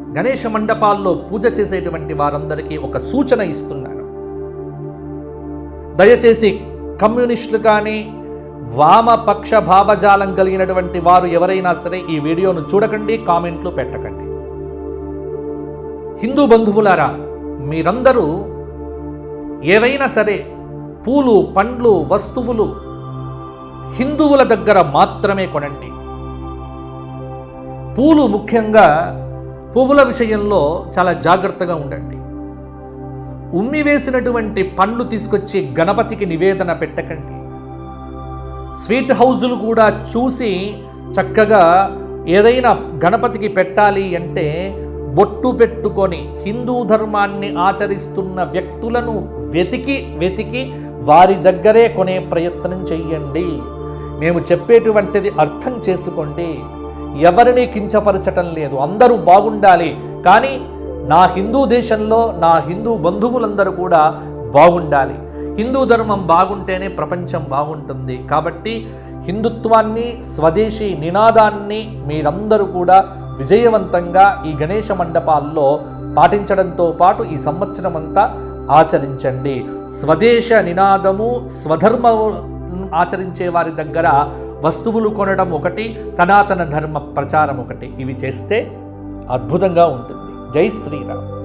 గణేష మండపాల్లో పూజ చేసేటువంటి వారందరికీ ఒక సూచన ఇస్తున్నాను. దయచేసి కమ్యూనిస్టులు కానీ వామపక్ష భావజాలం కలిగినటువంటి వారు ఎవరైనా సరే ఈ వీడియోను చూడకండి, కామెంట్లు పెట్టకండి. హిందూ బంధువులారా, మీరందరూ ఏవైనా సరే పూలు, పండ్లు, వస్తువులు హిందువుల దగ్గర మాత్రమే కొనండి. పూలు ముఖ్యంగా పువ్వుల విషయంలో చాలా జాగ్రత్తగా ఉండండి. ఉమ్మి వేసినటువంటి పండ్లు తీసుకొచ్చి గణపతికి నివేదన పెట్టకండి. స్వీట్ హౌజులు కూడా చూసి చక్కగా ఏదైనా గణపతికి పెట్టాలి అంటే బొట్టు పెట్టుకొని హిందూ ధర్మాన్ని ఆచరిస్తున్న వ్యక్తులను వెతికి వారి దగ్గరే కొనే ప్రయత్నం చెయ్యండి. మేము చెప్పేటువంటిది అర్థం చేసుకోండి. ఎవరిని కించపరచటం లేదు, అందరూ బాగుండాలి. కానీ నా హిందూ దేశంలో నా హిందూ బంధువులందరూ కూడా బాగుండాలి. హిందూ ధర్మం బాగుంటేనే ప్రపంచం బాగుంటుంది. కాబట్టి హిందుత్వాన్ని, స్వదేశీ నినాదాన్ని మీరందరూ కూడా విజయవంతంగా ఈ గణేష మండపాల్లో పాటించడంతో పాటు ఈ సంవత్సరం అంతా ఆచరించండి. స్వదేశ నినాదము, స్వధర్మం ఆచరించే వారి దగ్గర వస్తువులు కొనడం ఒకటి, సనాతన ధర్మ ప్రచారం ఒకటి. ఇవి చేస్తే అద్భుతంగా ఉంటుంది. జై శ్రీరామ్.